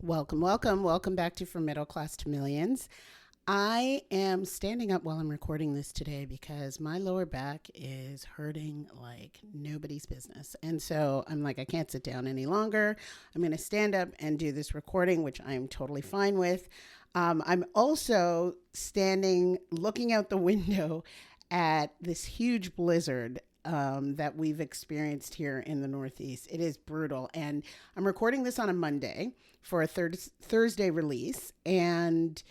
Welcome back to From Middle Class to Millions. I am standing up while I'm recording this today because my lower back is hurting like nobody's business. And so I'm like, I can't sit down any longer. I'm going to stand up and do this recording, which I'm totally fine with. I'm also standing, looking out the window at this huge blizzard that we've experienced here in the Northeast. It is brutal. And I'm recording this on a Monday for a Thursday release. And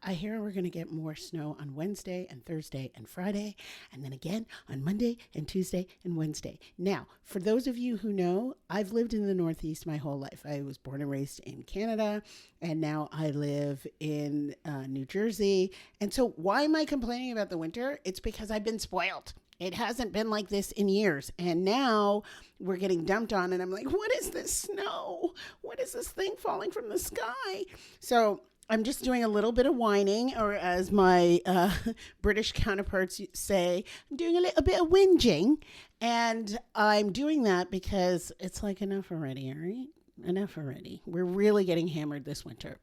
I hear we're going to get more snow on Wednesday and Thursday and Friday, and then again on Monday and Tuesday and Wednesday. Now, for those of you who know, I've lived in the Northeast my whole life. I was born and raised in Canada, and now I live in New Jersey. And so why am I complaining about the winter? It's because I've been spoiled. It hasn't been like this in years. And now we're getting dumped on, and I'm like, what is this snow? What is this thing falling from the sky? So I'm just doing a little bit of whining, or as my British counterparts say, I'm doing a little bit of whinging. And I'm doing that because it's like, enough already, all right? Enough already. We're really getting hammered this winter.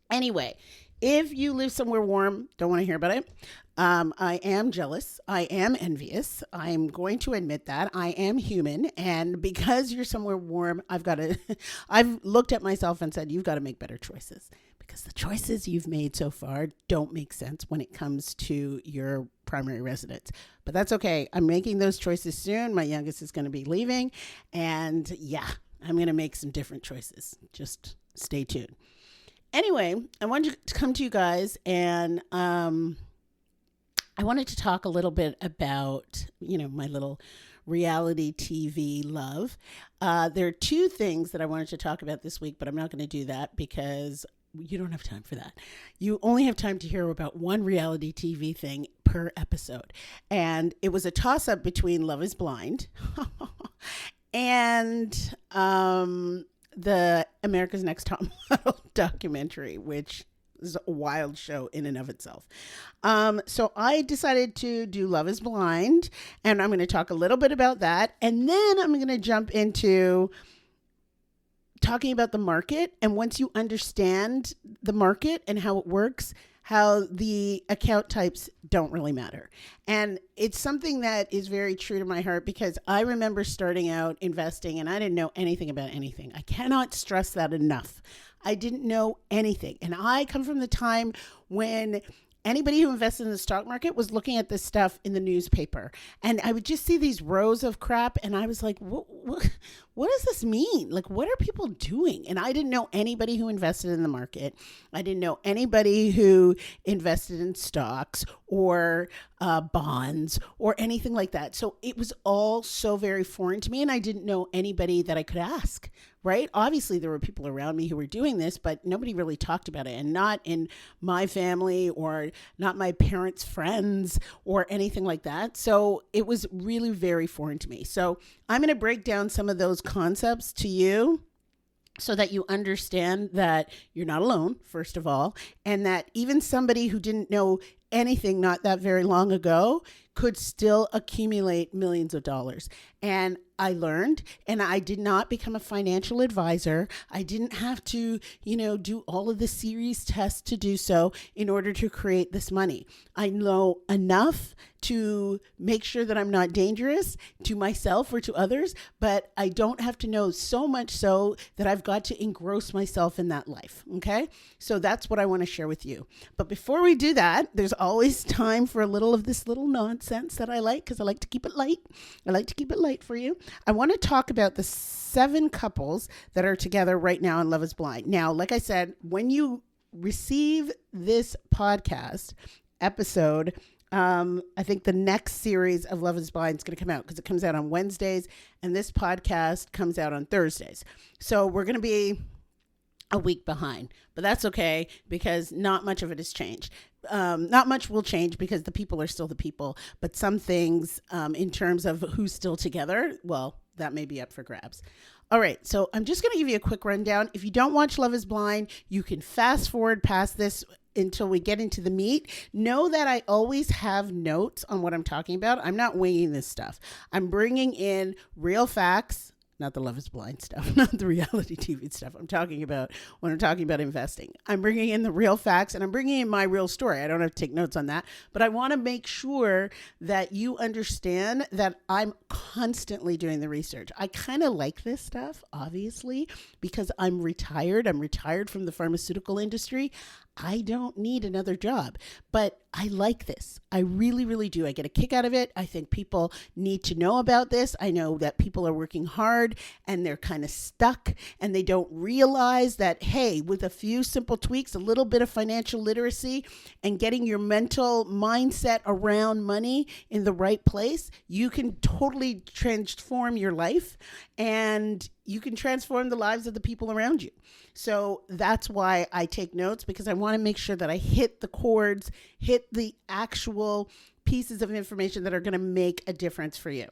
Anyway, if you live somewhere warm, don't want to hear about it. I am jealous. I am envious. I'm going to admit that. I am human. And because you're somewhere warm, I've looked at myself and said, you've got to make better choices. Because the choices you've made so far don't make sense when it comes to your primary residence. But that's okay. I'm making those choices soon. My youngest is going to be leaving. And yeah, I'm going to make some different choices. Just stay tuned. Anyway, I wanted to come to you guys, and I wanted to talk a little bit about, my little reality TV love. There are two things that I wanted to talk about this week, but I'm not going to do that because you don't have time for that. You only have time to hear about one reality TV thing per episode. And it was a toss-up between Love is Blind and the America's Next Top Model documentary, which is a wild show in and of itself. So I decided to do Love is Blind, and I'm going to talk a little bit about that. And then I'm going to jump into talking about the market. And once you understand the market and how it works, how the account types don't really matter. And it's something that is very true to my heart because I remember starting out investing and I didn't know anything about anything. I cannot stress that enough. I didn't know anything. And I come from the time when anybody who invested in the stock market was looking at this stuff in the newspaper. And I would just see these rows of crap. And I was like, what does this mean? Like, what are people doing? And I didn't know anybody who invested in the market. I didn't know anybody who invested in stocks or bonds or anything like that. So it was all so very foreign to me. And I didn't know anybody that I could ask, right? Obviously, there were people around me who were doing this, but nobody really talked about it. And not in my family or not my parents' friends or anything like that. So it was really very foreign to me. So I'm going to break down some of those concepts to you so that you understand that you're not alone, first of all, and that even somebody who didn't know anything not that very long ago could still accumulate millions of dollars. And I learned, and I did not become a financial advisor. I didn't have to, do all of the series tests to do so in order to create this money. I know enough to make sure that I'm not dangerous to myself or to others, but I don't have to know so much so that I've got to engross myself in that life. Okay. So that's what I want to share with you. But before we do that, there's always time for a little of this little nonsense that I like, because I like to keep it light. I like to keep it light for you. I want to talk about the 7 couples that are together right now in Love is Blind. Now, like I said, when you receive this podcast episode, I think the next series of Love is Blind is going to come out because it comes out on Wednesdays and this podcast comes out on Thursdays. So we're going to be a week behind, but that's okay because not much of it has changed. Not much will change because the people are still the people, but some things in terms of who's still together, well, that may be up for grabs. All right, so I'm just going to give you a quick rundown. If you don't watch Love is Blind, you can fast forward past this until we get into the meat. Know that I always have notes on what I'm talking about. I'm not winging this stuff. I'm bringing in real facts, not the Love is Blind stuff, not the reality TV stuff. I'm talking about when I'm talking about investing. I'm bringing in the real facts and I'm bringing in my real story. I don't have to take notes on that, but I want to make sure that you understand that I'm constantly doing the research. I kind of like this stuff, obviously, because I'm retired. I'm retired from the pharmaceutical industry. I don't need another job, but I like this. I really, really do. I get a kick out of it. I think people need to know about this. I know that people are working hard and they're kind of stuck and they don't realize that, hey, with a few simple tweaks, a little bit of financial literacy and getting your mental mindset around money in the right place, you can totally transform your life and you can transform the lives of the people around you. So that's why I take notes, because I want to make sure that I hit the chords, hit the actual pieces of information that are going to make a difference for you.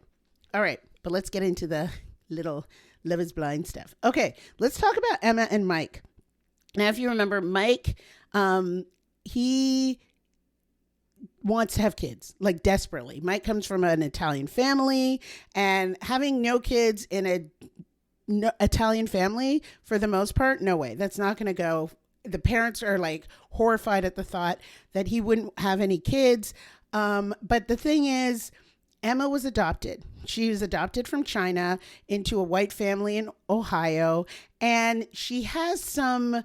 All right, but let's get into the little Love is Blind stuff. Okay, let's talk about Emma and Mike. Now, if you remember, Mike, he wants to have kids, like desperately. Mike comes from an Italian family, and having no kids in a Italian family, for the most part, no way. That's not going to go. The parents are like horrified at the thought that he wouldn't have any kids. But the thing is, Emma was adopted. She was adopted from China into a white family in Ohio, and she has some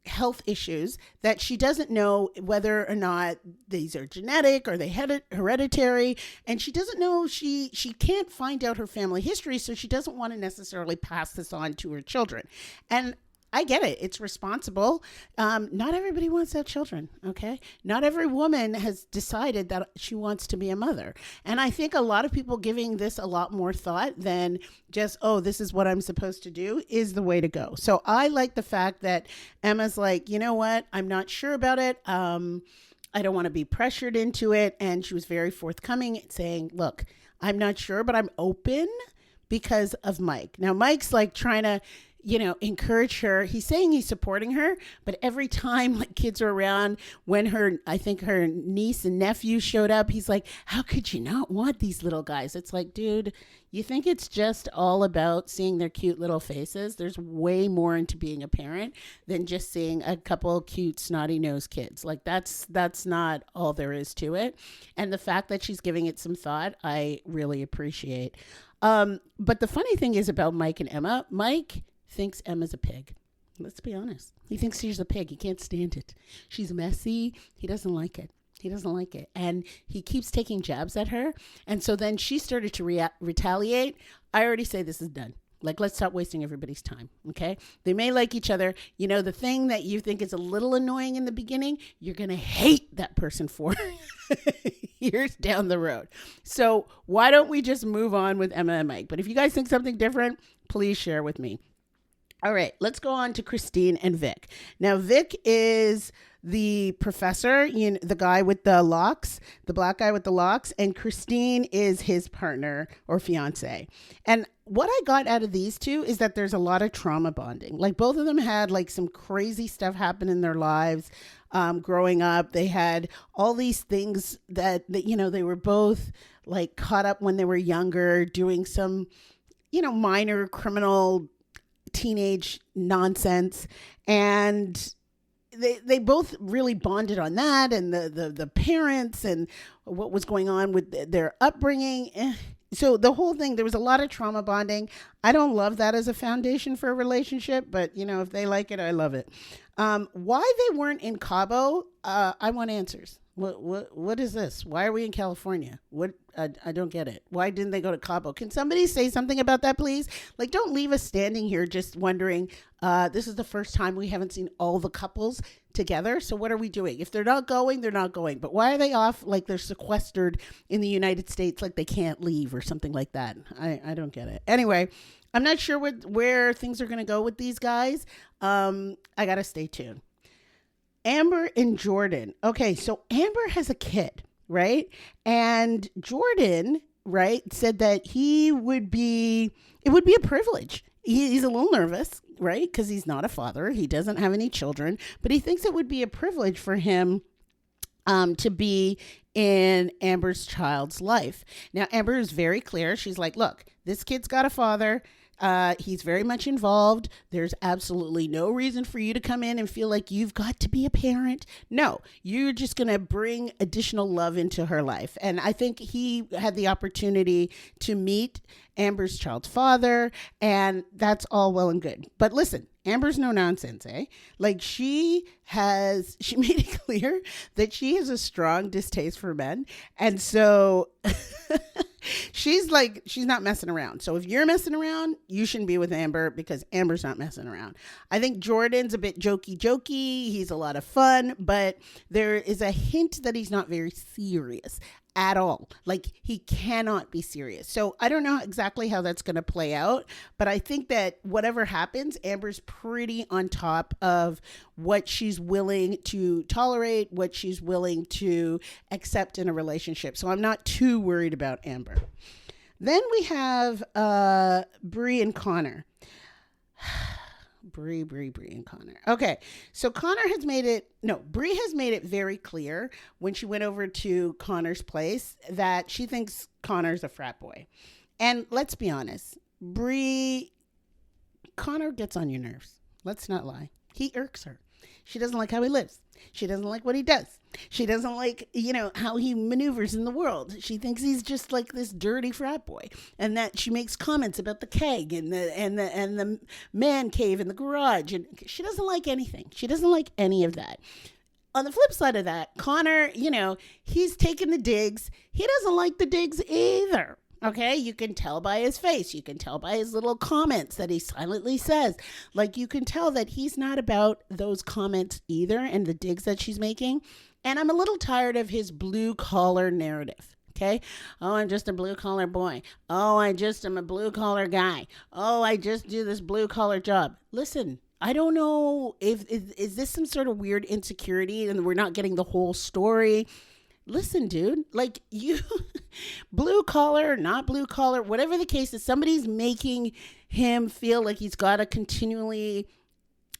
health issues that she doesn't know whether or not these are genetic or they hereditary, and she doesn't know, she can't find out her family history, so she doesn't want to necessarily pass this on to her children. And I get it. It's responsible. Not everybody wants to have children, okay? Not every woman has decided that she wants to be a mother. And I think a lot of people giving this a lot more thought than just, oh, this is what I'm supposed to do is the way to go. So I like the fact that Emma's like, you know what? I'm not sure about it. I don't want to be pressured into it. And she was very forthcoming saying, look, I'm not sure, but I'm open because of Mike. Now, Mike's like trying to, encourage her. He's saying he's supporting her, but every time like kids are around, when I think her niece and nephew showed up, he's like, how could you not want these little guys? It's like, dude, you think it's just all about seeing their cute little faces? There's way more into being a parent than just seeing a couple cute snotty nosed kids. Like that's not all there is to it. And the fact that she's giving it some thought, I really appreciate. But the funny thing is about Mike and Emma, Mike thinks Emma's a pig. Let's be honest. He thinks she's a pig. He can't stand it. She's messy. He doesn't like it. And he keeps taking jabs at her. And so then she started to retaliate. I already say this is done. Like, let's stop wasting everybody's time, okay? They may like each other. The thing that you think is a little annoying in the beginning, you're going to hate that person for years down the road. So why don't we just move on with Emma and Mike? But if you guys think something different, please share with me. All right, let's go on to Christine and Vic. Now, Vic is the professor, the guy with the locks, the black guy with the locks, and Christine is his partner or fiance. And what I got out of these two is that there's a lot of trauma bonding. Like both of them had like some crazy stuff happen in their lives growing up. They had all these things that they were both like caught up when they were younger doing some, minor criminal teenage nonsense, and they both really bonded on that, and the parents and what was going on with their upbringing. So the whole thing, there was a lot of trauma bonding. I don't love that as a foundation for a relationship, but if they like it, I love it. Why they weren't in Cabo, I want answers. What is this? Why are we in California? I don't get it. Why didn't they go to Cabo? Can somebody say something about that, please? Like, don't leave us standing here just wondering, this is the first time we haven't seen all the couples together. So what are we doing? If they're not going, they're not going. But why are they off like they're sequestered in the United States, like they can't leave or something like that? I don't get it. Anyway, I'm not sure where things are going to go with these guys. I got to stay tuned. Amber and Jordan. Okay, so Amber has a kid, right? And Jordan, right, said that it would be a privilege. He's a little nervous, right? Because he's not a father. He doesn't have any children, but he thinks it would be a privilege for him to be in Amber's child's life. Now, Amber is very clear. She's like, look, this kid's got a father. He's very much involved. There's absolutely no reason for you to come in and feel like you've got to be a parent. No, you're just going to bring additional love into her life. And I think he had the opportunity to meet Amber's child's father, and that's all well and good. But listen, Amber's no nonsense, eh? Like she made it clear that she has a strong distaste for men. And so she's not messing around. So if you're messing around, you shouldn't be with Amber because Amber's not messing around. I think Jordan's a bit jokey. He's a lot of fun, but there is a hint that he's not very serious at all. Like he cannot be serious. So I don't know exactly how that's going to play out, but I think that whatever happens, Amber's pretty on top of what she's willing to tolerate, what she's willing to accept in a relationship. So I'm not too worried about Amber. Then we have Bree and Connor. Bree and Connor. Okay. So Bree has made it very clear when she went over to Connor's place that she thinks Connor's a frat boy. And let's be honest, Connor gets on your nerves. Let's not lie. He irks her. She doesn't like how he lives. She doesn't like what he does. She doesn't like, how he maneuvers in the world. She thinks he's just like this dirty frat boy, and that she makes comments about the keg and the man cave in the garage, and she doesn't like anything. She doesn't like any of that. On the flip side of that, Connor, he's taking the digs. He doesn't like the digs either. Okay, you can tell by his face. You can tell by his little comments that he silently says. Like, you can tell that he's not about those comments either and the digs that she's making. And I'm a little tired of his blue collar narrative. Okay. Oh, I'm just a blue collar boy. Oh, I just am a blue collar guy. Oh, I just do this blue collar job. Listen, I don't know if is this some sort of weird insecurity and we're not getting the whole story. Listen, dude, like you, blue collar, not blue collar, whatever the case is, somebody's making him feel like he's got to continually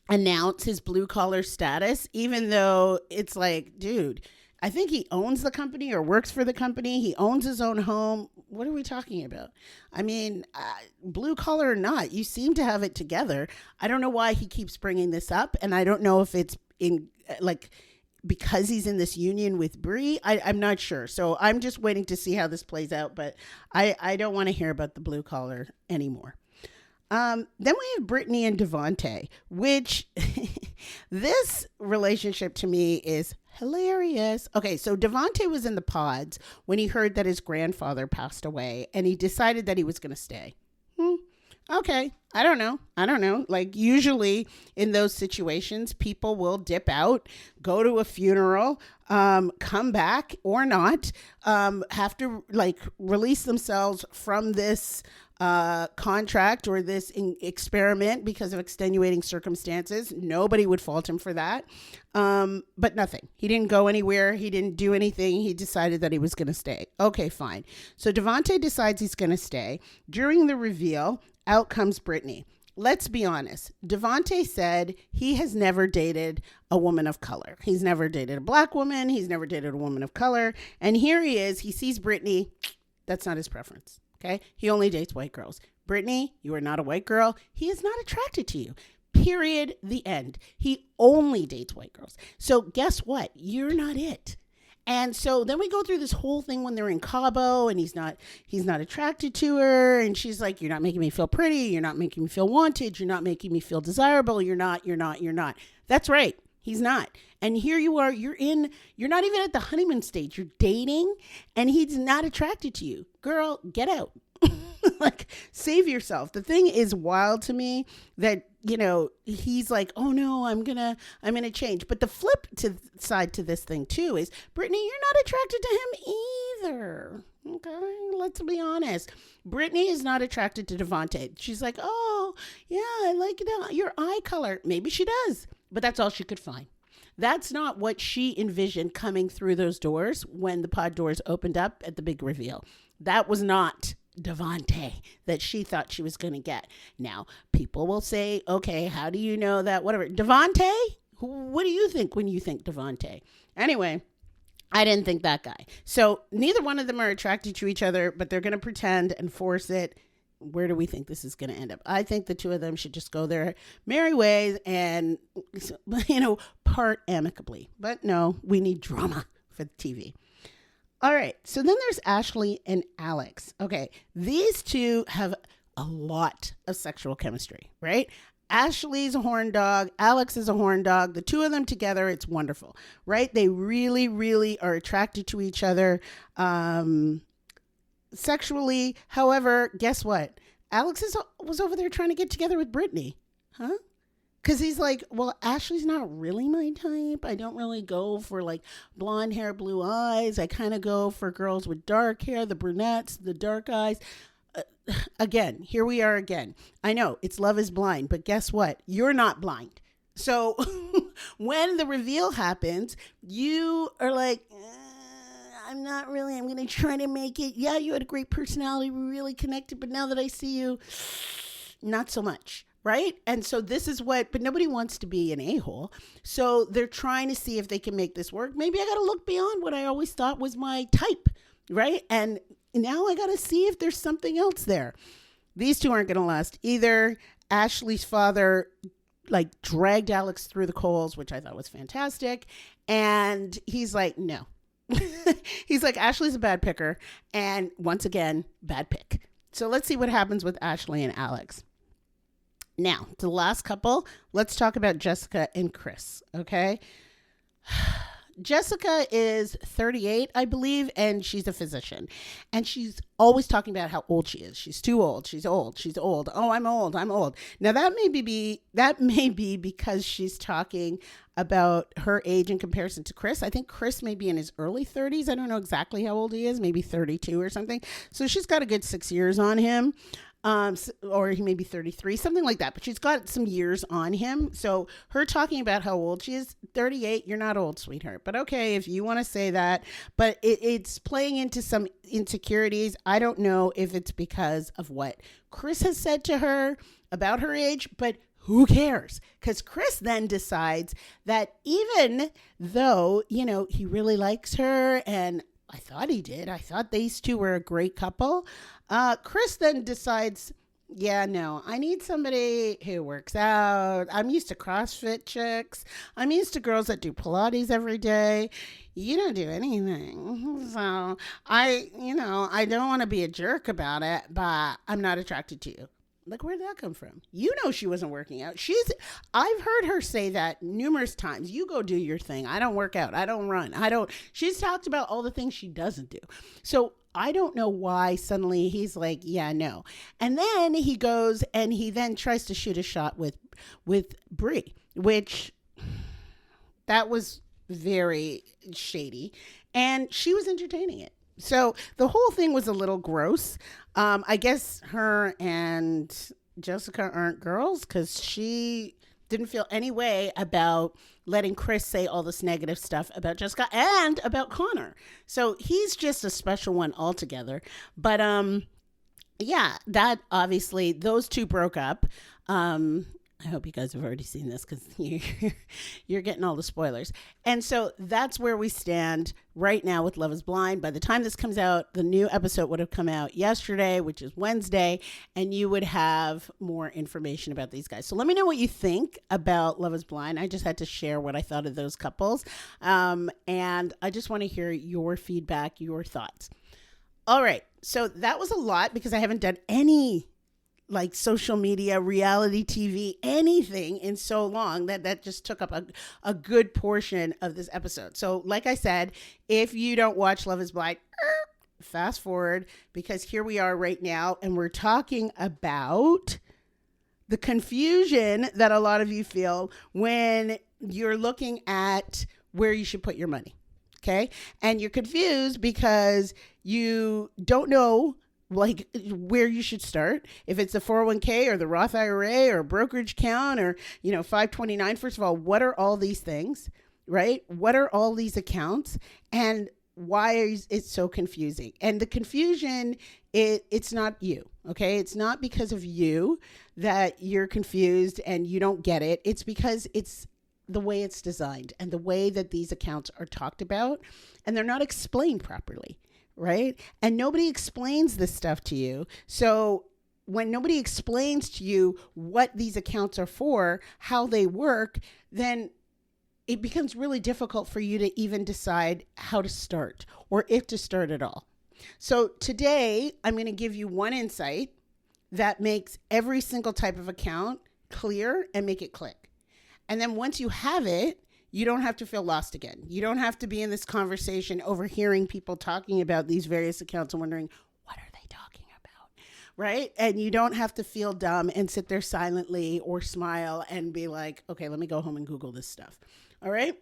announce his blue collar status, even though it's like, dude, I think he owns the company or works for the company. He owns his own home. What are we talking about? I mean, blue collar or not, you seem to have it together. I don't know why he keeps bringing this up. And I don't know if it's because he's in this union with Bree. I'm not sure. So I'm just waiting to see how this plays out. But I don't want to hear about the blue collar anymore. Then we have Brittany and Devontae, which this relationship to me is hilarious. Okay, so Devontae was in the pods when he heard that his grandfather passed away, and he decided that he was going to stay. Okay, I don't know. Like usually in those situations, people will dip out, go to a funeral, come back or not, have to like release themselves from this contract or this experiment because of extenuating circumstances. Nobody would fault him for that. But nothing. He didn't go anywhere. He didn't do anything. He decided that he was going to stay. Okay, fine. So Devontae decides he's going to stay. During the reveal, out comes Brittany. Let's be honest. Devontae said he has never dated a woman of color. He's never dated a black woman. He's never dated a woman of color. And here he is. He sees Brittany. That's not his preference. Okay. He only dates white girls. Brittany, you are not a white girl. He is not attracted to you. Period. The end. He only dates white girls. So guess what? You're not it. And so then we go through this whole thing when they're in Cabo and he's not attracted to her. And she's like, you're not making me feel pretty. You're not making me feel wanted. You're not making me feel desirable. You're not. That's right. He's not. And here you are, you're not even at the honeymoon stage. You're dating and he's not attracted to you. Girl, get out. Like, save yourself. The thing is wild to me that, he's like, oh no, I'm gonna change. But the flip side to this thing too is, Brittany, you're not attracted to him either. Okay, let's be honest. Brittany is not attracted to Devontae. She's like, oh yeah, I like your eye color. Maybe she does, but that's all she could find. That's not what she envisioned coming through those doors when the pod doors opened up at the big reveal. That was not Devontae that she thought she was going to get. Now, people will say, okay, how do you know that? Whatever. Devontae? What do you think when you think Devontae? Anyway, I didn't think that guy. So neither one of them are attracted to each other, but they're going to pretend and force it. Where do we think this is going to end up? I think the two of them should just go their merry ways and, part amicably. But no, we need drama for the TV. All right. So then there's Ashley and Alex. Okay. These two have a lot of sexual chemistry, right? Ashley's a horn dog. Alex is a horn dog. The two of them together, it's wonderful, right? They really, really are attracted to each other sexually. However, guess what? Alex was over there trying to get together with Brittany. Huh? Because he's like, well, Ashley's not really my type. I don't really go for like blonde hair, blue eyes. I kind of go for girls with dark hair, the brunettes, the dark eyes. Again, here we are again. I know it's Love is Blind, but guess what? You're not blind. So when the reveal happens, you are like, I'm not really, I'm going to try to make it. Yeah, you had a great personality. We really connected. But now that I see you, not so much. Right? And so this is but nobody wants to be an a-hole. So they're trying to see if they can make this work. Maybe I got to look beyond what I always thought was my type. Right? And now I got to see if there's something else there. These two aren't going to last either. Ashley's father dragged Alex through the coals, which I thought was fantastic. And he's like, no. He's like, Ashley's a bad picker. And once again, bad pick. So let's see what happens with Ashley and Alex. Now, the last couple, let's talk about Jessica and Chris. Okay. Jessica is 38, I believe, and she's a physician. And she's always talking about how old she is. She's too old. She's old. She's old. Oh, I'm old. I'm old. Now, that may be because she's talking about her age in comparison to Chris. I think Chris may be in his early 30s. I don't know exactly how old he is, maybe 32 or something. So she's got a good 6 years on him. Or he may be 33, something like that. But she's got some years on him. So her talking about how old she is, 38, you're not old, sweetheart. But okay, if you want to say that. But it's playing into some insecurities. I don't know if it's because of what Chris has said to her about her age, but who cares? Because Chris then decides that even though, he really likes her, and I thought he did. I thought these two were a great couple. Chris then decides, yeah, no, I need somebody who works out. I'm used to CrossFit chicks. I'm used to girls that do Pilates every day. You don't do anything. So I don't want to be a jerk about it, but I'm not attracted to you. Like, where'd that come from? She wasn't working out. I've heard her say that numerous times. You go do your thing. I don't work out. I don't run. She's talked about all the things she doesn't do. So I don't know why suddenly he's like, yeah, no. And then he goes and he then tries to shoot a shot with Brie, which that was very shady. And she was entertaining it. So the whole thing was a little gross. I guess her and Jessica aren't girls because she didn't feel any way about letting Chris say all this negative stuff about Jessica and about Connor. So he's just a special one altogether. But yeah, that obviously those two broke up. I hope you guys have already seen this because you're getting all the spoilers. And so that's where we stand right now with Love is Blind. By the time this comes out, the new episode would have come out yesterday, which is Wednesday, and you would have more information about these guys. So let me know what you think about Love is Blind. I just had to share what I thought of those couples. And I just want to hear your feedback, your thoughts. All right. So that was a lot because I haven't done any social media, reality TV, anything in so long that just took up a good portion of this episode. So like I said, if you don't watch Love is Blind, fast forward because here we are right now and we're talking about the confusion that a lot of you feel when you're looking at where you should put your money. Okay. And you're confused because you don't know where you should start, if it's the 401k or the Roth IRA or brokerage account or, 529. First of all, what are all these things, right? What are all these accounts and why is it so confusing? And the confusion, it's not you, okay? It's not because of you that you're confused and you don't get it. It's because it's the way it's designed and the way that these accounts are talked about, and they're not explained properly, right? And nobody explains this stuff to you. So when nobody explains to you what these accounts are for, how they work, then it becomes really difficult for you to even decide how to start or if to start at all. So today, I'm going to give you one insight that makes every single type of account clear and make it click. And then once you have it, you don't have to feel lost again. You don't have to be in this conversation overhearing people talking about these various accounts and wondering, what are they talking about? Right? And you don't have to feel dumb and sit there silently or smile and be like, okay, let me go home and Google this stuff. All right?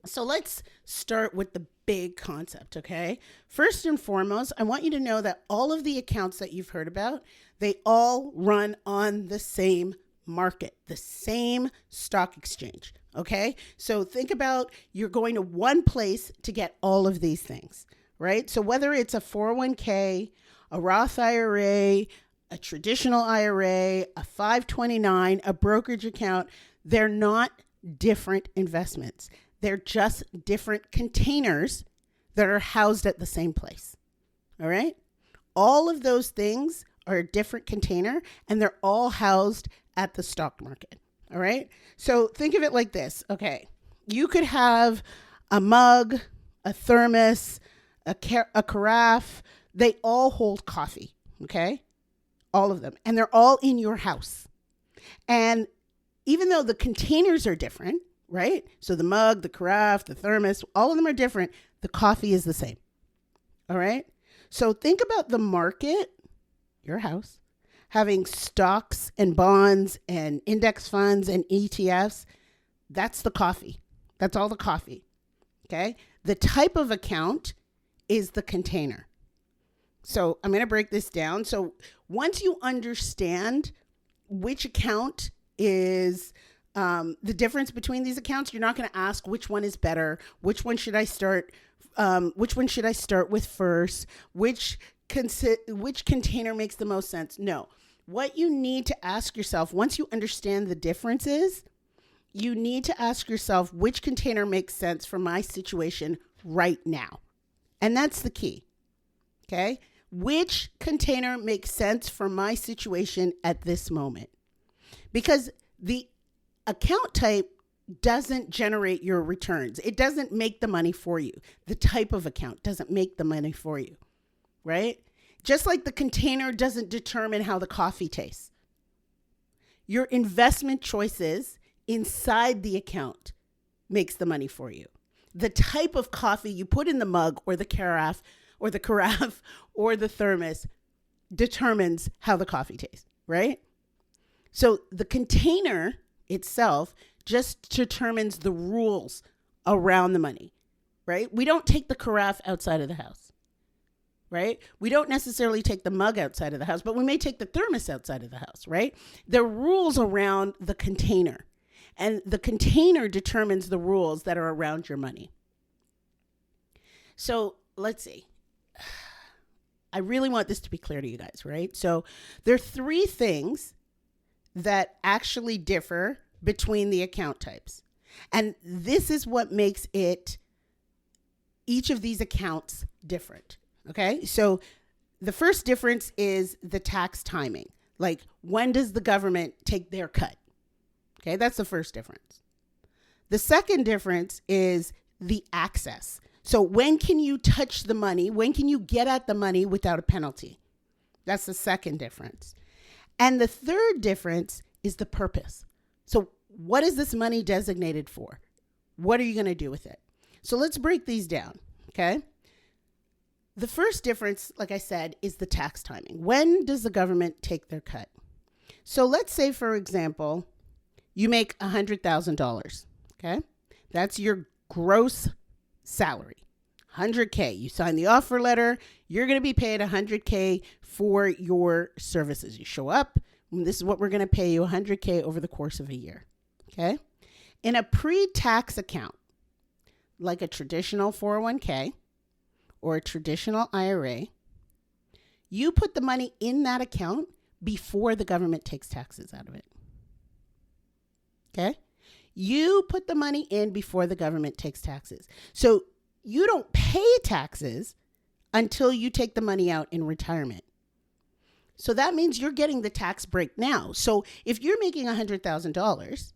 So let's start with the big concept, okay? First and foremost, I want you to know that all of the accounts that you've heard about, they all run on the same market, the same stock exchange, okay? So think about you're going to one place to get all of these things, right? So whether it's a 401k, a Roth IRA, a traditional IRA, a 529, a brokerage account, they're not different investments. They're just different containers that are housed at the same place. All right? All of those things are a different container and they're all housed at the stock market. All right? So think of it like this. Okay. You could have a mug, a thermos, a carafe. They all hold coffee. Okay? All of them. And they're all in your house. And even though the containers are different, right? So the mug, the carafe, the thermos, all of them are different. The coffee is the same. All right? So think about the market, your house, having stocks and bonds and index funds and ETFs. That's the coffee. That's all the coffee. Okay? The type of account is the container. So I'm going to break this down. So once you understand which account is the difference between these accounts, you're not going to ask which one is better, which one should I start with first, which container makes the most sense. No, what you need to ask yourself once you understand the differences, you need to ask yourself which container makes sense for my situation right now. And that's the key. Okay? Which container makes sense for my situation at this moment? Because the account type doesn't generate your returns. It doesn't make the money for you. The type of account doesn't make the money for you, right? Just like the container doesn't determine how the coffee tastes. Your investment choices inside the account makes the money for you. The type of coffee you put in the mug or the carafe or the thermos determines how the coffee tastes, right? So the container itself just determines the rules around the money, right? We don't take the carafe outside of the house, right? We don't necessarily take the mug outside of the house, but we may take the thermos outside of the house, right? There are rules around the container, and the container determines the rules that are around your money. So let's see. I really want this to be clear to you guys, right? So there are three things that actually differ between the account types. And this is what makes each of these accounts different. Okay. So the first difference is the tax timing. Like, when does the government take their cut? Okay. That's the first difference. The second difference is the access. So when can you touch the money? When can you get at the money without a penalty? That's the second difference. And the third difference is the purpose. So what is this money designated for? What are you going to do with it? So let's break these down, okay? The first difference, like I said, is the tax timing. When does the government take their cut? So let's say, for example, you make $100,000, okay? That's your gross salary, $100K. You sign the offer letter. You're going to be paid $100K for your services. You show up, and this is what we're going to pay you, $100K over the course of a year, okay? In a pre-tax account, like a traditional 401k or a traditional IRA, you put the money in that account before the government takes taxes out of it. Okay? You put the money in before the government takes taxes. So you don't pay taxes until you take the money out in retirement. So that means you're getting the tax break now. So if you're making $100,000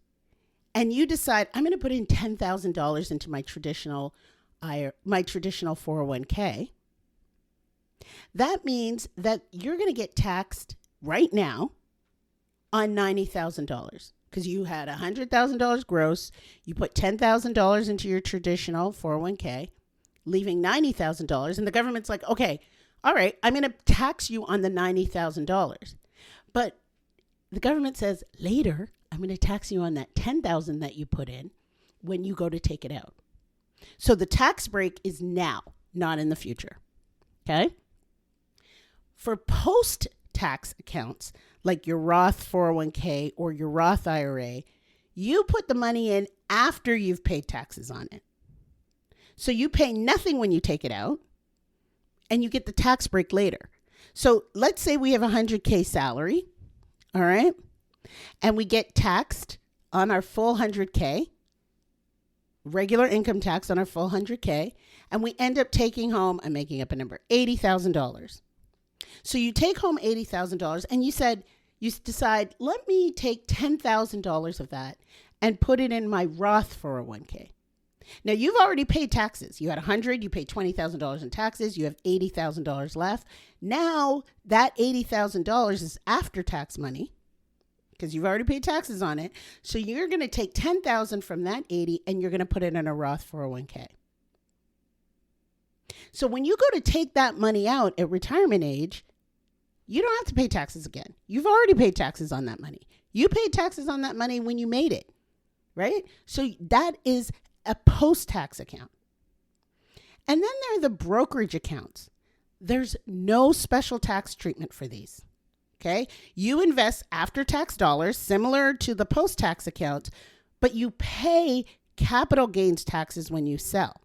and you decide, I'm going to put in $10,000 into my traditional 401k, that means that you're going to get taxed right now on $90,000 because you had $100,000 gross. You put $10,000 into your traditional 401k, leaving $90,000. And the government's like, okay, all right, I'm going to tax you on the $90,000. But the government says later, I'm going to tax you on that $10,000 that you put in when you go to take it out. So the tax break is now, not in the future. Okay? For post-tax accounts, like your Roth 401k or your Roth IRA, you put the money in after you've paid taxes on it. So you pay nothing when you take it out, and you get the tax break later. So let's say we have a 100K salary, all right? And we get taxed on our full 100K, regular income tax on our full 100K, and we end up taking home, I'm making up a number, $80,000. So you take home $80,000 and you decide, let me take $10,000 of that and put it in my Roth 401k. Now you've already paid taxes. You had 100, you paid $20,000 in taxes. You have $80,000 left. Now that $80,000 is after tax money because you've already paid taxes on it. So you're going to take $10,000 from that 80 and you're going to put it in a Roth 401k. So when you go to take that money out at retirement age, you don't have to pay taxes again. You've already paid taxes on that money. You paid taxes on that money when you made it, right? So that is a post-tax account. And then there are the brokerage accounts. There's no special tax treatment for these, okay? You invest after-tax dollars, similar to the post-tax accounts, but you pay capital gains taxes when you sell.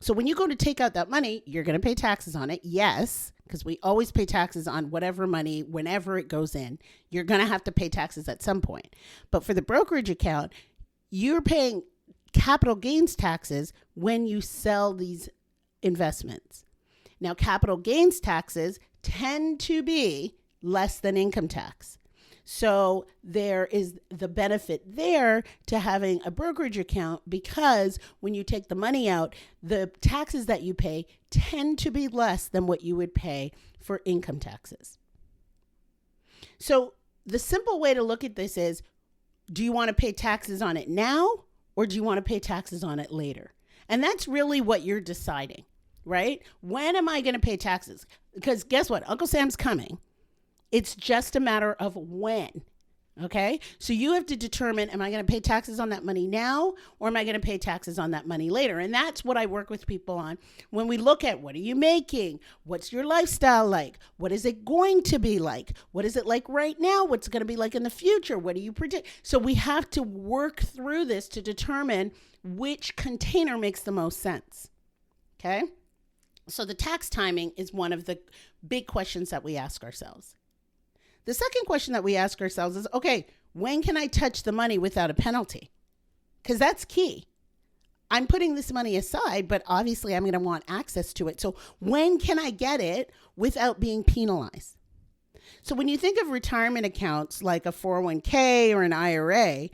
So when you go to take out that money, you're going to pay taxes on it, yes, because we always pay taxes on whatever money, whenever it goes in. You're going to have to pay taxes at some point. But for the brokerage account, you're paying capital gains taxes when you sell these investments. Now, capital gains taxes tend to be less than income tax. So there is the benefit there to having a brokerage account because when you take the money out, the taxes that you pay tend to be less than what you would pay for income taxes. So the simple way to look at this is, do you want to pay taxes on it now or do you want to pay taxes on it later? And that's really what you're deciding, right? When am I going to pay taxes? Because guess what? Uncle Sam's coming. It's just a matter of when, okay? So you have to determine, am I going to pay taxes on that money now or am I going to pay taxes on that money later? And that's what I work with people on when we look at what are you making? What's your lifestyle like? What is it going to be like? What is it like right now? What's it going to be like in the future? What do you predict? So we have to work through this to determine which container makes the most sense, okay? So the tax timing is one of the big questions that we ask ourselves. The second question that we ask ourselves is, okay, when can I touch the money without a penalty? Because that's key. I'm putting this money aside, but obviously I'm going to want access to it. So when can I get it without being penalized? So when you think of retirement accounts like a 401k or an IRA,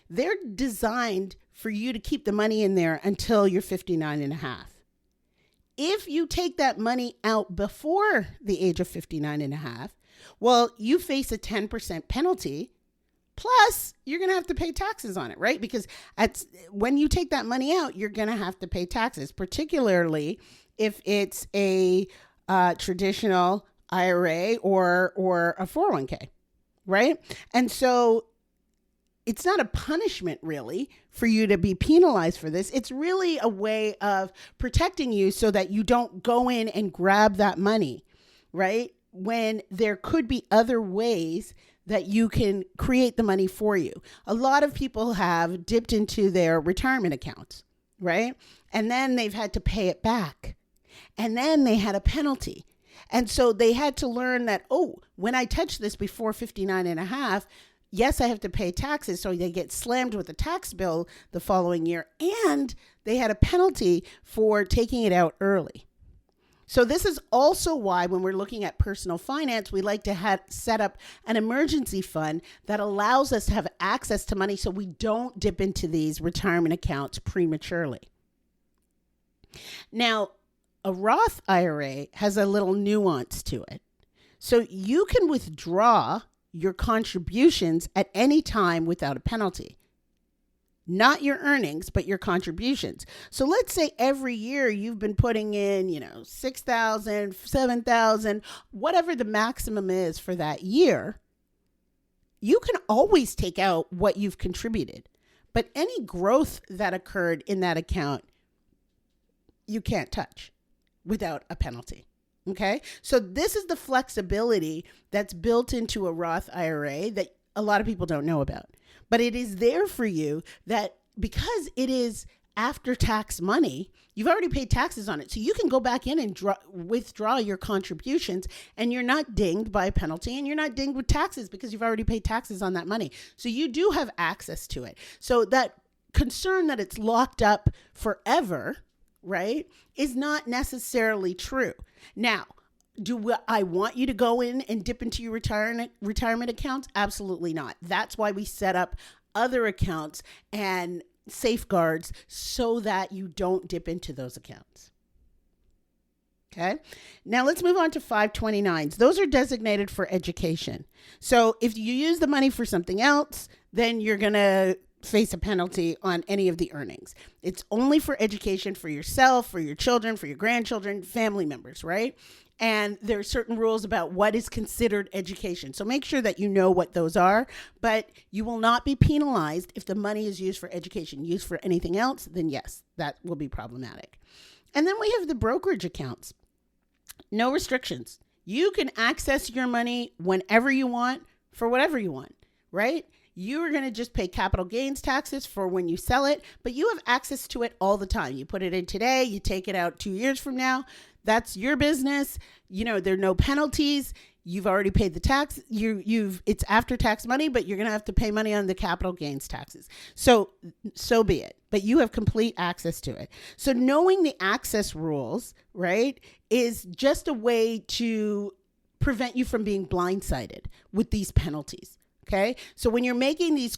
they're designed for you to keep the money in there until you're 59 and a half. If you take that money out before the age of 59 and a half, well, you face a 10% penalty, plus you're going to have to pay taxes on it, right? Because when you take that money out, you're going to have to pay taxes, particularly if it's a traditional IRA or a 401k, right? And so it's not a punishment really for you to be penalized for this. It's really a way of protecting you so that you don't go in and grab that money, right? When there could be other ways that you can create the money for you. A lot of people have dipped into their retirement accounts, right? And then they've had to pay it back. And then they had a penalty. And so they had to learn that, oh, when I touch this before 59 and a half, yes, I have to pay taxes. So they get slammed with a tax bill the following year, and they had a penalty for taking it out early. So this is also why when we're looking at personal finance, we like to set up an emergency fund that allows us to have access to money so we don't dip into these retirement accounts prematurely. Now, a Roth IRA has a little nuance to it. So you can withdraw your contributions at any time without a penalty. Not your earnings, but your contributions. So let's say every year you've been putting in, $6,000, $7,000, whatever the maximum is for that year. You can always take out what you've contributed, but any growth that occurred in that account, you can't touch without a penalty. Okay. So this is the flexibility that's built into a Roth IRA that a lot of people don't know about. But it is there for you that because it is after tax money, you've already paid taxes on it. So you can go back in and withdraw your contributions, and you're not dinged by a penalty, and you're not dinged with taxes because you've already paid taxes on that money. So you do have access to it. So that concern that it's locked up forever, right, is not necessarily true. Now, do I want you to go in and dip into your retirement accounts? Absolutely not. That's why we set up other accounts and safeguards so that you don't dip into those accounts. Okay. Now let's move on to 529s. Those are designated for education. So if you use the money for something else, then you're going to face a penalty on any of the earnings. It's only for education for yourself, for your children, for your grandchildren, family members, right? And there are certain rules about what is considered education. So make sure that you know what those are, but you will not be penalized if the money is used for education. Used for anything else, then yes, that will be problematic. And then we have the brokerage accounts. No restrictions. You can access your money whenever you want for whatever you want, right? You are going to just pay capital gains taxes for when you sell it, but you have access to it all the time. You put it in today, you take it out 2 years from now. That's your business. There are no penalties. You've already paid the tax. It's after tax money, but you're going to have to pay money on the capital gains taxes. So be it. But you have complete access to it. So knowing the access rules, right, is just a way to prevent you from being blindsided with these penalties. Okay. So when you're making these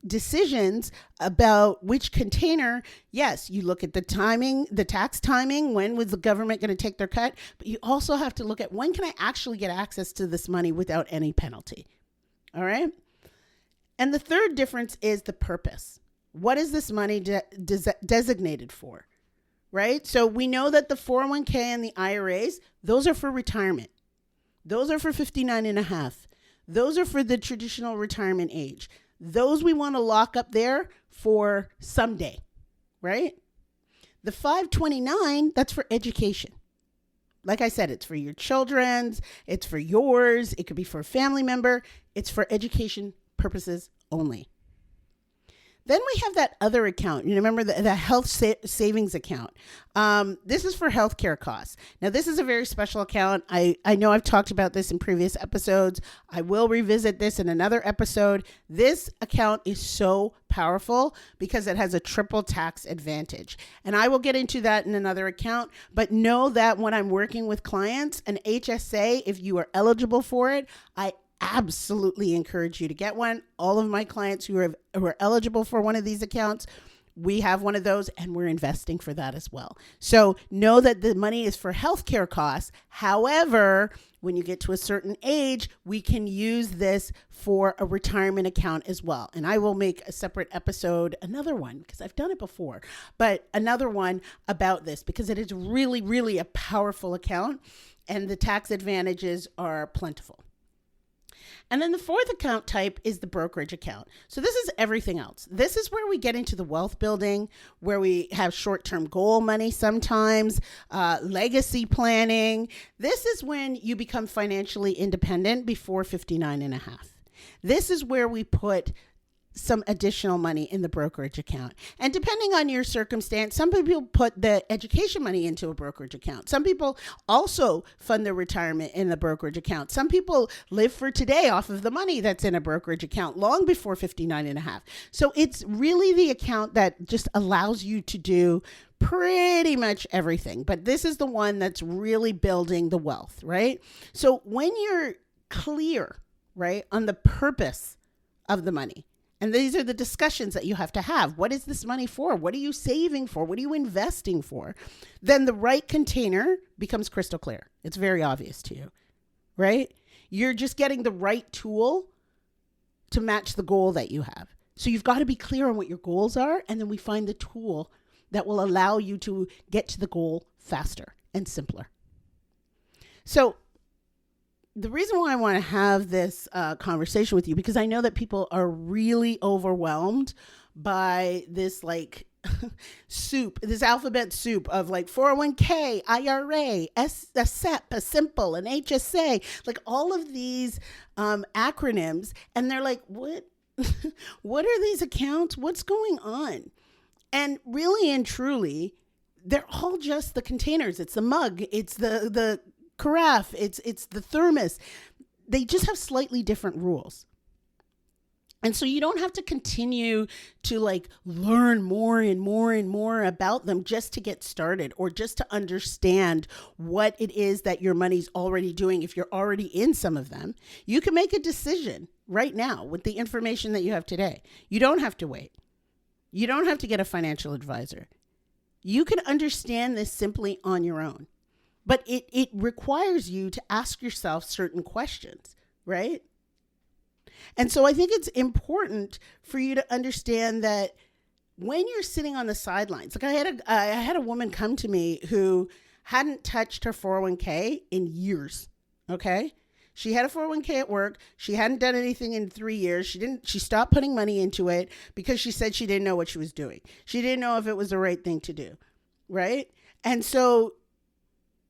decisions about which container, yes, you look at the timing, the tax timing, when was the government going to take their cut, but you also have to look at when can I actually get access to this money without any penalty. All right. And the third difference is the purpose. What is this money designated for? Right. So we know that the 401k and the IRAs, those are for retirement. Those are for 59 and a half. Those are for the traditional retirement age. Those we want to lock up there for someday, right? The 529, that's for education. Like I said, it's for your children's, it's for yours, it could be for a family member. It's for education purposes only. Then we have that other account. You remember the health savings account. This is for healthcare costs. Now, this is a very special account. I know I've talked about this in previous episodes. I will revisit this in another episode. This account is so powerful because it has a triple tax advantage. And I will get into that in another account. But know that when I'm working with clients, an HSA, if you are eligible for it, I absolutely encourage you to get one. All of my clients who are eligible for one of these accounts, we have one of those and we're investing for that as well. So know that the money is for healthcare costs. However, when you get to a certain age, we can use this for a retirement account as well. And I will make a separate episode, another one, because I've done it before, but another one about this because it is really, really a powerful account and the tax advantages are plentiful. And then the fourth account type is the brokerage account. So this is everything else. This is where we get into the wealth building, where we have short-term goal money sometimes, legacy planning. This is when you become financially independent before 59 and a half. This is where we put some additional money in the brokerage account. And depending on your circumstance, some people put the education money into a brokerage account. Some people also fund their retirement in the brokerage account. Some people live for today off of the money that's in a brokerage account long before 59 and a half. So it's really the account that just allows you to do pretty much everything. But this is the one that's really building the wealth, right? So when you're clear, right, on the purpose of the money, and these are the discussions that you have to have. What is this money for? What are you saving for? What are you investing for? Then the right container becomes crystal clear. It's very obvious to you, right? You're just getting the right tool to match the goal that you have. So you've got to be clear on what your goals are, and then we find the tool that will allow you to get to the goal faster and simpler. So the reason why I want to have this conversation with you, because I know that people are really overwhelmed by this soup, this alphabet soup of 401k, IRA, a SEP, a simple, an HSA, all of these acronyms. And they're like, what are these accounts? What's going on? And really and truly, they're all just the containers. It's the mug. It's the carafe, it's the thermos. They just have slightly different rules. And so you don't have to continue to learn more and more and more about them just to get started, or just to understand what it is that your money's already doing. If you're already in some of them, you can make a decision right now with the information that you have today. You don't have to wait. You don't have to get a financial advisor. You can understand this simply on your own. But it requires you to ask yourself certain questions, right? And so I think it's important for you to understand that when you're sitting on the sidelines, I had a woman come to me who hadn't touched her 401k in years, okay? She had a 401k at work. She hadn't done anything in 3 years. She stopped putting money into it because she said she didn't know what she was doing. She didn't know if it was the right thing to do, right? And so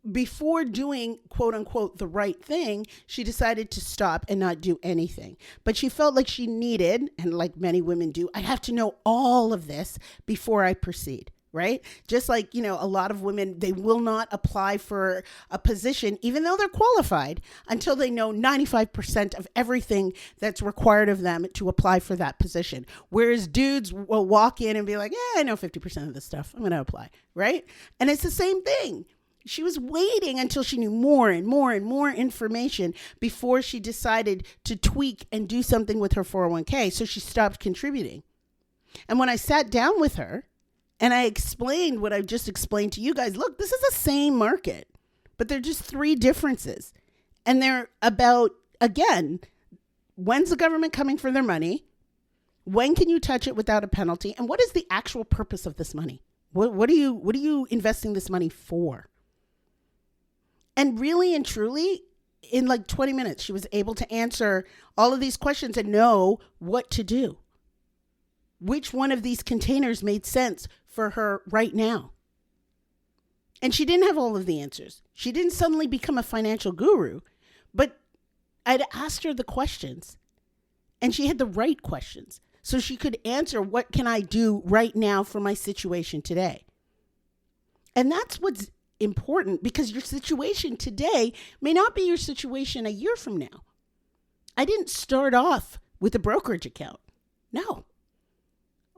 before doing, quote unquote, the right thing, she decided to stop and not do anything. But she felt like she needed, and like many women do, I have to know all of this before I proceed, right? Just like, a lot of women, they will not apply for a position, even though they're qualified, until they know 95% of everything that's required of them to apply for that position. Whereas dudes will walk in and be like, yeah, I know 50% of this stuff. I'm going to apply, right? And it's the same thing. She was waiting until she knew more and more and more information before she decided to tweak and do something with her 401k. So she stopped contributing. And when I sat down with her and I explained what I've just explained to you guys, look, this is the same market, but they're just three differences. And they're about, again, when's the government coming for their money? When can you touch it without a penalty? And what is the actual purpose of this money? What are you investing this money for? And really and truly, in 20 minutes, she was able to answer all of these questions and know what to do. Which one of these containers made sense for her right now? And she didn't have all of the answers. She didn't suddenly become a financial guru, but I'd asked her the questions, and she had the right questions. So she could answer, what can I do right now for my situation today? And that's what's important, because your situation today may not be your situation a year from now. I didn't start off with a brokerage account. No.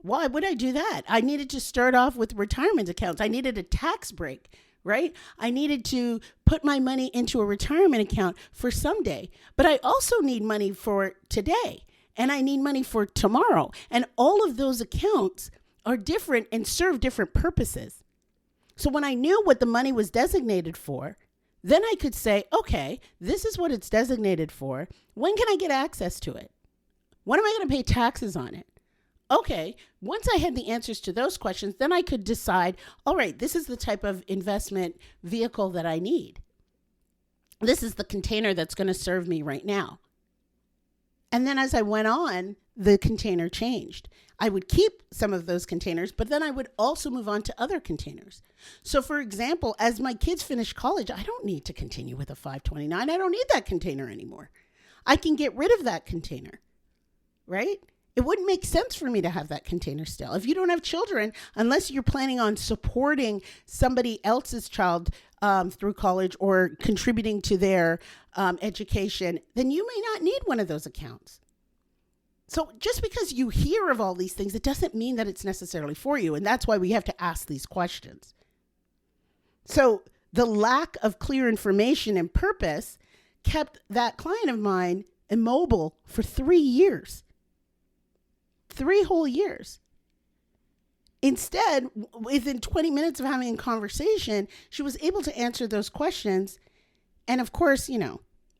Why would I do that? I needed to start off with retirement accounts. I needed a tax break, right? I needed to put my money into a retirement account for someday. But I also need money for today, and I need money for tomorrow. And all of those accounts are different and serve different purposes. So when I knew what the money was designated for, then I could say, okay, this is what it's designated for. When can I get access to it? When am I going to pay taxes on it? Okay, once I had the answers to those questions, then I could decide, all right, this is the type of investment vehicle that I need. This is the container that's going to serve me right now. And then as I went on, the container changed. I would keep some of those containers, but then I would also move on to other containers. So for example, as my kids finish college, I don't need to continue with a 529. I don't need that container anymore. I can get rid of that container, right? It wouldn't make sense for me to have that container still. If you don't have children, unless you're planning on supporting somebody else's child through college or contributing to their education, then you may not need one of those accounts. So just because you hear of all these things, it doesn't mean that it's necessarily for you. And that's why we have to ask these questions. So the lack of clear information and purpose kept that client of mine immobile for 3 years. 3 whole years. Instead, within 20 minutes of having a conversation, she was able to answer those questions. And of course,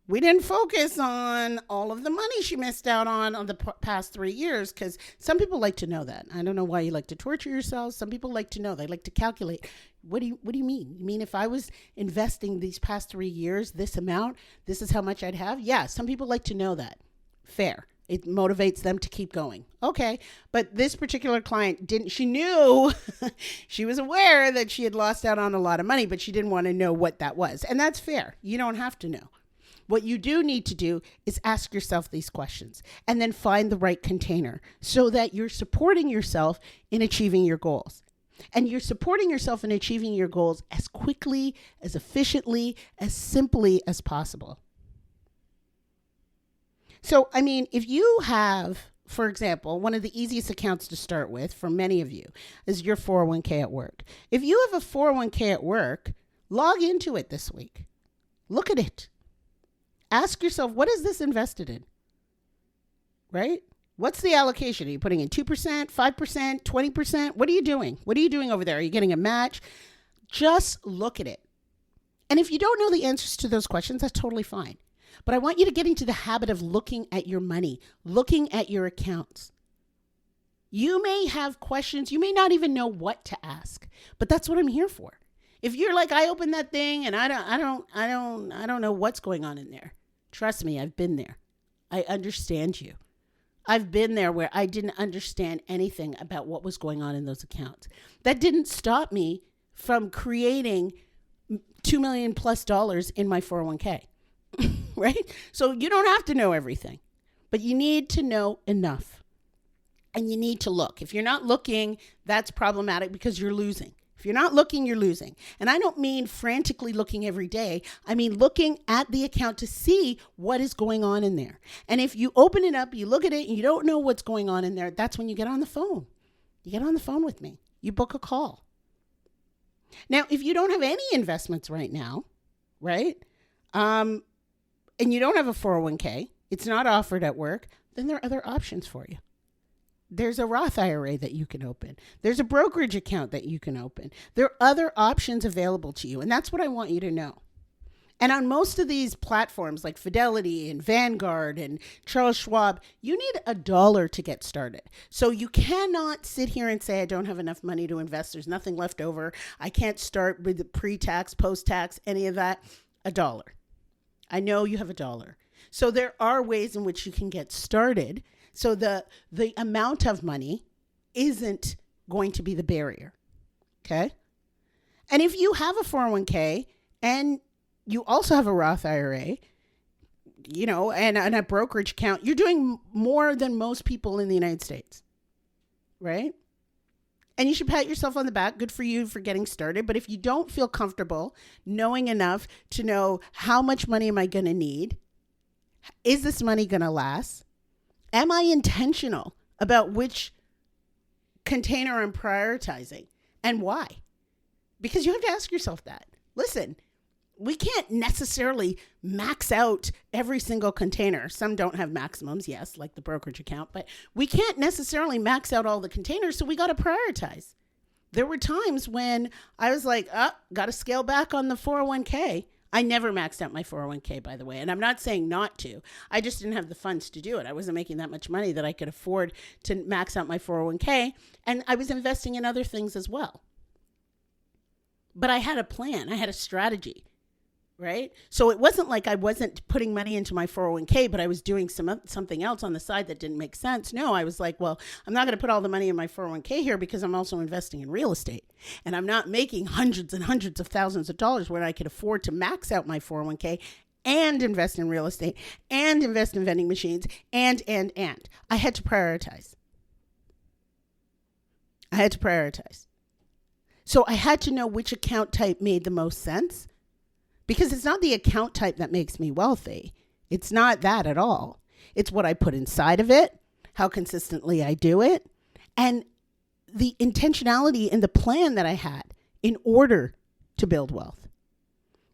we didn't focus on all of the money she missed out on the past 3 years, because some people like to know that. I don't know why you like to torture yourselves. Some people like to know. They like to calculate. What do you mean? You mean if I was investing these past 3 years, this amount, this is how much I'd have? Yeah, some people like to know that. Fair. It motivates them to keep going. Okay. But this particular client didn't. She knew, she was aware that she had lost out on a lot of money, but she didn't want to know what that was. And that's fair. You don't have to know. What you do need to do is ask yourself these questions and then find the right container so that you're supporting yourself in achieving your goals. And you're supporting yourself in achieving your goals as quickly, as efficiently, as simply as possible. So, if you have, for example, one of the easiest accounts to start with for many of you is your 401k at work. If you have a 401k at work, log into it this week. Look at it. Ask yourself, what is this invested in? Right? What's the allocation? Are you putting in 2%, 5%, 20%? What are you doing? What are you doing over there? Are you getting a match? Just look at it. And if you don't know the answers to those questions, that's totally fine. But I want you to get into the habit of looking at your money, looking at your accounts. You may have questions. You may not even know what to ask, but that's what I'm here for. If you're like, I opened that thing and I don't know what's going on in there. Trust me, I've been there. I understand you. I've been there where I didn't understand anything about what was going on in those accounts. That didn't stop me from creating $2 million plus in my 401k, right? So you don't have to know everything, but you need to know enough and you need to look. If you're not looking, that's problematic because you're losing. If you're not looking, you're losing. And I don't mean frantically looking every day. I mean looking at the account to see what is going on in there. And if you open it up, you look at it, and you don't know what's going on in there, that's when you get on the phone. You get on the phone with me. You book a call. Now, if you don't have any investments right now, right, and you don't have a 401k, it's not offered at work, then there are other options for you. There's a Roth IRA that you can open. There's a brokerage account that you can open. There are other options available to you. And that's what I want you to know. And on most of these platforms like Fidelity and Vanguard and Charles Schwab, you need $1 to get started. So you cannot sit here and say, I don't have enough money to invest. There's nothing left over. I can't start with the pre-tax, post-tax, any of that. $1. I know you have $1. So there are ways in which you can get started. So the amount of money isn't going to be the barrier, okay? And if you have a 401k and you also have a Roth IRA, and a brokerage account, you're doing more than most people in the United States, right? And you should pat yourself on the back. Good for you for getting started. But if you don't feel comfortable knowing enough to know how much money am I going to need, is this money going to last? Am I intentional about which container I'm prioritizing and why? Because you have to ask yourself that. Listen, we can't necessarily max out every single container. Some don't have maximums, yes, like the brokerage account, but we can't necessarily max out all the containers, so we got to prioritize. There were times when I was like, got to scale back on the 401k. I never maxed out my 401k, by the way, and I'm not saying not to. I just didn't have the funds to do it. I wasn't making that much money that I could afford to max out my 401k, and I was investing in other things as well. But I had a plan. I had a strategy, right? So it wasn't like I wasn't putting money into my 401k, but I was doing something else on the side that didn't make sense. No, I was like, well, I'm not going to put all the money in my 401k here because I'm also investing in real estate. And I'm not making hundreds and hundreds of thousands of dollars when I could afford to max out my 401k and invest in real estate and invest in vending machines and. I had to prioritize. So I had to know which account type made the most sense, because it's not the account type that makes me wealthy. It's not that at all. It's what I put inside of it, how consistently I do it, and the intentionality in the plan that I had in order to build wealth.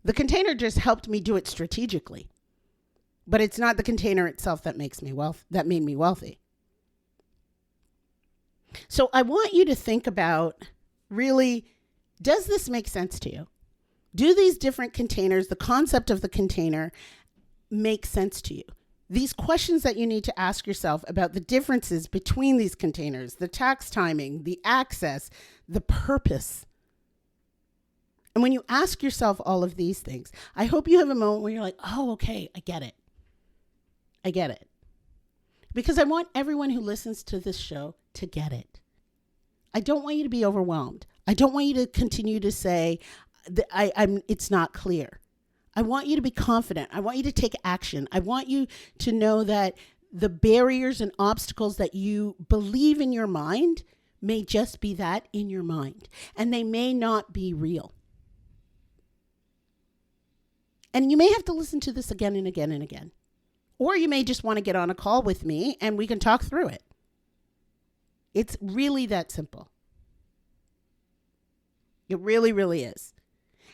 The container just helped me do it strategically, but it's not the container itself that made me wealthy. So I want you to think about, really, does this make sense to you? Do these different containers, the concept of the container, make sense to you? These questions that you need to ask yourself about the differences between these containers, the tax timing, the access, the purpose. And when you ask yourself all of these things, I hope you have a moment where you're like, oh, okay, I get it. Because I want everyone who listens to this show to get it. I don't want you to be overwhelmed. I don't want you to continue to say, it's not clear. I want you to be confident. I want you to take action. I want you to know that the barriers and obstacles that you believe in your mind may just be that, in your mind, and they may not be real. And you may have to listen to this again and again and again. Or you may just want to get on a call with me and we can talk through it. It's really that simple. It really, really is.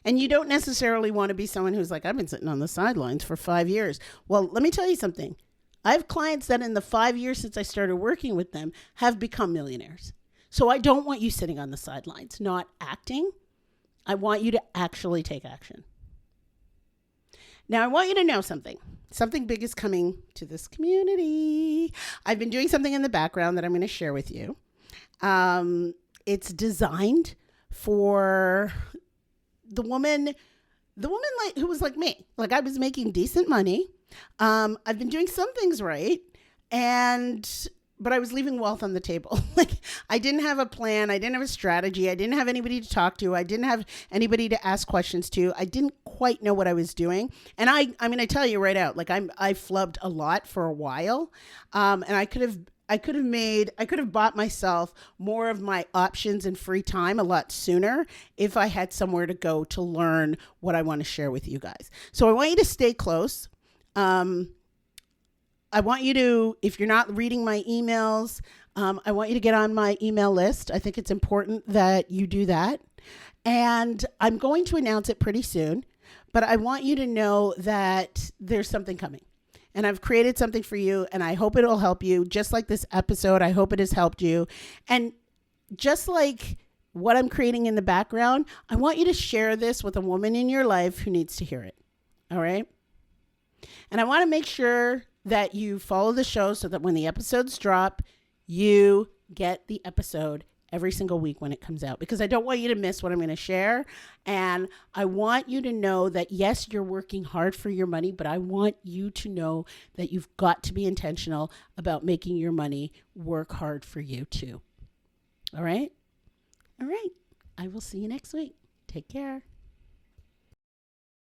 And you don't necessarily want to be someone who's like, I've been sitting on the sidelines for 5 years. Well, let me tell you something. I have clients that in the 5 years since I started working with them have become millionaires. So I don't want you sitting on the sidelines, not acting. I want you to actually take action. Now, I want you to know something. Something big is coming to this community. I've been doing something in the background that I'm going to share with you. It's designed for the woman like who was like me. Like, I was making decent money. I've been doing some things right, but I was leaving wealth on the table. Like, I didn't have a plan. I didn't have a strategy. I didn't have anybody to talk to. I didn't have anybody to ask questions to. I didn't quite know what I was doing. And I mean, I tell you right out, like, I flubbed a lot for a while. And I could have bought myself more of my options and free time a lot sooner if I had somewhere to go to learn what I want to share with you guys. So I want you to stay close. I want you to, if you're not reading my emails, I want you to get on my email list. I think it's important that you do that. And I'm going to announce it pretty soon, but I want you to know that there's something coming. And I've created something for you, and I hope it'll help you. Just like this episode, I hope it has helped you. And just like what I'm creating in the background, I want you to share this with a woman in your life who needs to hear it. All right? And I want to make sure that you follow the show so that when the episodes drop, you get the episode every single week when it comes out, because I don't want you to miss what I'm going to share. And I want you to know that, yes, you're working hard for your money, but I want you to know that you've got to be intentional about making your money work hard for you too. All right? All right. I will see you next week. Take care.